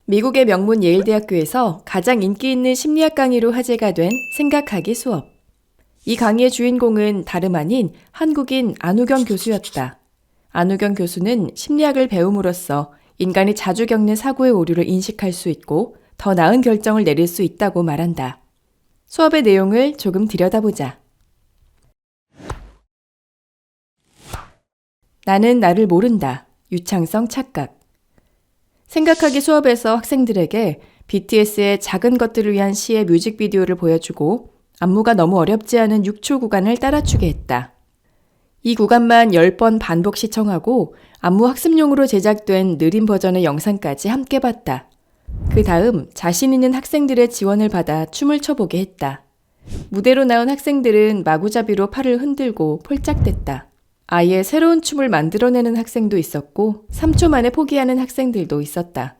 미국의 명문 예일대학교에서 가장 인기 있는 심리학 강의로 화제가 된 생각하기 수업. 이 강의의 주인공은 다름 아닌 한국인 안우경 교수였다. 안우경 교수는 심리학을 배움으로써 인간이 자주 겪는 사고의 오류를 인식할 수 있고 더 나은 결정을 내릴 수 있다고 말한다. 수업의 내용을 조금 들여다보자. 나는 나를 모른다. 유창성 착각. 생각하기 수업에서 학생들에게 BTS의 작은 것들을 위한 시의 뮤직비디오를 보여주고 안무가 너무 어렵지 않은 6초 구간을 따라추게 했다. 이 구간만 10번 반복 시청하고 안무 학습용으로 제작된 느린 버전의 영상까지 함께 봤다. 그 다음 자신 있는 학생들의 지원을 받아 춤을 춰보게 했다. 무대로 나온 학생들은 마구잡이로 팔을 흔들고 폴짝댔다. 아예 새로운 춤을 만들어내는 학생도 있었고 3초 만에 포기하는 학생들도 있었다.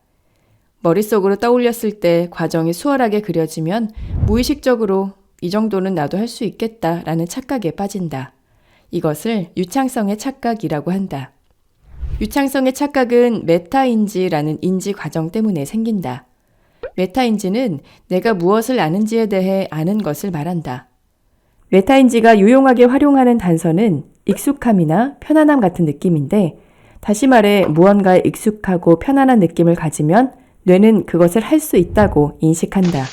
머릿속으로 떠올렸을 때 과정이 수월하게 그려지면 무의식적으로 이 정도는 나도 할 수 있겠다라는 착각에 빠진다. 이것을 유창성의 착각이라고 한다. 유창성의 착각은 메타인지라는 인지 과정 때문에 생긴다. 메타인지는 내가 무엇을 아는지에 대해 아는 것을 말한다. 메타인지가 유용하게 활용하는 단서는 익숙함이나 편안함 같은 느낌인데, 다시 말해 무언가에 익숙하고 편안한 느낌을 가지면 뇌는 그것을 할 수 있다고 인식한다.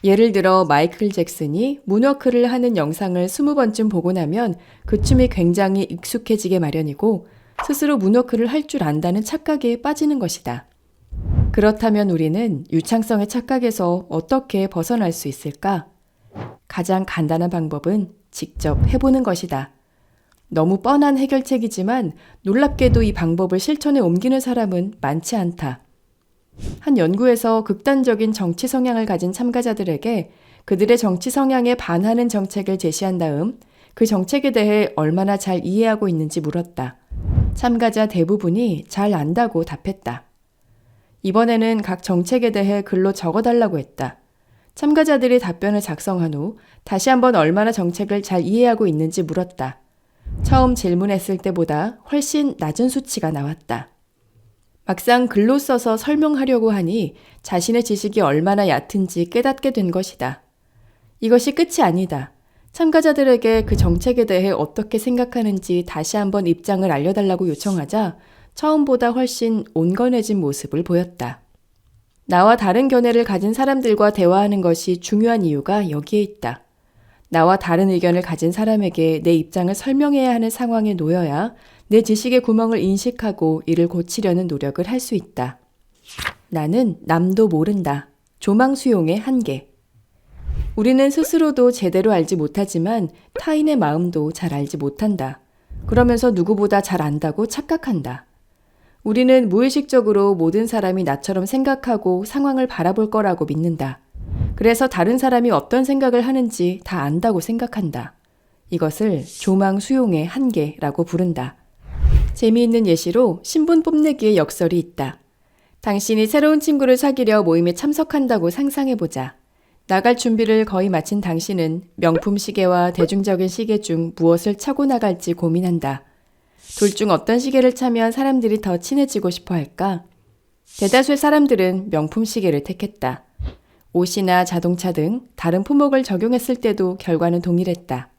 예를 들어 마이클 잭슨이 문워크를 하는 영상을 20번쯤 보고 나면 그 춤이 굉장히 익숙해지게 마련이고 스스로 문워크를 할 줄 안다는 착각에 빠지는 것이다. 그렇다면 우리는 유창성의 착각에서 어떻게 벗어날 수 있을까? 가장 간단한 방법은 직접 해보는 것이다. 너무 뻔한 해결책이지만 놀랍게도 이 방법을 실천에 옮기는 사람은 많지 않다. 한 연구에서 극단적인 정치 성향을 가진 참가자들에게 그들의 정치 성향에 반하는 정책을 제시한 다음 그 정책에 대해 얼마나 잘 이해하고 있는지 물었다. 참가자 대부분이 잘 안다고 답했다. 이번에는 각 정책에 대해 글로 적어달라고 했다. 참가자들이 답변을 작성한 후 다시 한번 얼마나 정책을 잘 이해하고 있는지 물었다. 처음 질문했을 때보다 훨씬 낮은 수치가 나왔다. 막상 글로 써서 설명하려고 하니 자신의 지식이 얼마나 얕은지 깨닫게 된 것이다. 이것이 끝이 아니다. 참가자들에게 그 정책에 대해 어떻게 생각하는지 다시 한번 입장을 알려달라고 요청하자 처음보다 훨씬 온건해진 모습을 보였다. 나와 다른 견해를 가진 사람들과 대화하는 것이 중요한 이유가 여기에 있다. 나와 다른 의견을 가진 사람에게 내 입장을 설명해야 하는 상황에 놓여야 내 지식의 구멍을 인식하고 이를 고치려는 노력을 할 수 있다. 나는 남도 모른다. 조망 수용의 한계. 우리는 스스로도 제대로 알지 못하지만 타인의 마음도 잘 알지 못한다. 그러면서 누구보다 잘 안다고 착각한다. 우리는 무의식적으로 모든 사람이 나처럼 생각하고 상황을 바라볼 거라고 믿는다. 그래서 다른 사람이 어떤 생각을 하는지 다 안다고 생각한다. 이것을 조망 수용의 한계라고 부른다. 재미있는 예시로 신분 뽐내기의 역설이 있다. 당신이 새로운 친구를 사귀려 모임에 참석한다고 상상해보자. 나갈 준비를 거의 마친 당신은 명품 시계와 대중적인 시계 중 무엇을 차고 나갈지 고민한다. 둘 중 어떤 시계를 차면 사람들이 더 친해지고 싶어 할까? 대다수의 사람들은 명품 시계를 택했다. 옷이나 자동차 등 다른 품목을 적용했을 때도 결과는 동일했다.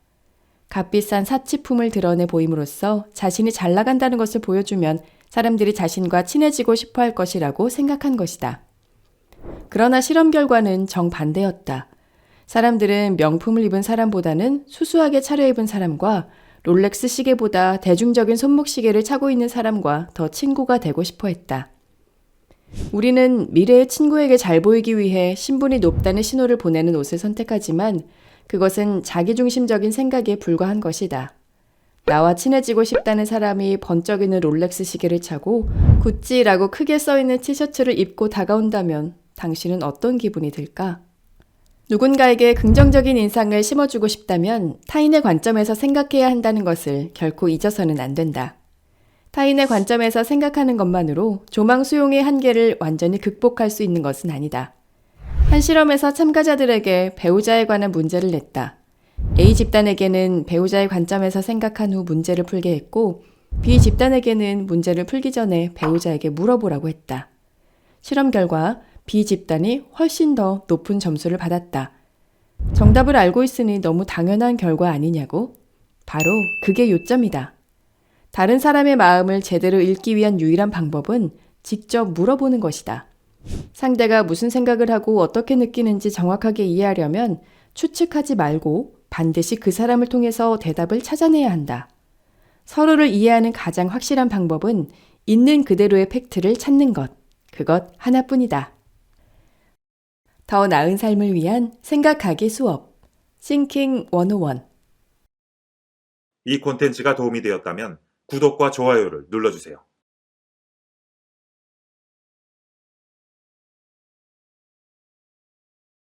값비싼 사치품을 드러내 보임으로써 자신이 잘 나간다는 것을 보여주면 사람들이 자신과 친해지고 싶어 할 것이라고 생각한 것이다. 그러나 실험 결과는 정반대였다. 사람들은 명품을 입은 사람보다는 수수하게 차려입은 사람과 롤렉스 시계보다 대중적인 손목 시계를 차고 있는 사람과 더 친구가 되고 싶어 했다. 우리는 미래의 친구에게 잘 보이기 위해 신분이 높다는 신호를 보내는 옷을 선택하지만 그것은 자기중심적인 생각에 불과한 것이다. 나와 친해지고 싶다는 사람이 번쩍이는 롤렉스 시계를 차고 구찌라고 크게 써있는 티셔츠를 입고 다가온다면 당신은 어떤 기분이 들까? 누군가에게 긍정적인 인상을 심어주고 싶다면 타인의 관점에서 생각해야 한다는 것을 결코 잊어서는 안 된다. 타인의 관점에서 생각하는 것만으로 조망 수용의 한계를 완전히 극복할 수 있는 것은 아니다. 한 실험에서 참가자들에게 배우자에 관한 문제를 냈다. A 집단에게는 배우자의 관점에서 생각한 후 문제를 풀게 했고 B 집단에게는 문제를 풀기 전에 배우자에게 물어보라고 했다. 실험 결과 B 집단이 훨씬 더 높은 점수를 받았다. 정답을 알고 있으니 너무 당연한 결과 아니냐고? 바로 그게 요점이다. 다른 사람의 마음을 제대로 읽기 위한 유일한 방법은 직접 물어보는 것이다. 상대가 무슨 생각을 하고 어떻게 느끼는지 정확하게 이해하려면 추측하지 말고 반드시 그 사람을 통해서 대답을 찾아내야 한다. 서로를 이해하는 가장 확실한 방법은 있는 그대로의 팩트를 찾는 것. 그것 하나뿐이다. 더 나은 삶을 위한 생각하기 수업. Thinking 101. 이 콘텐츠가 도움이 되었다면 구독과 좋아요를 눌러주세요.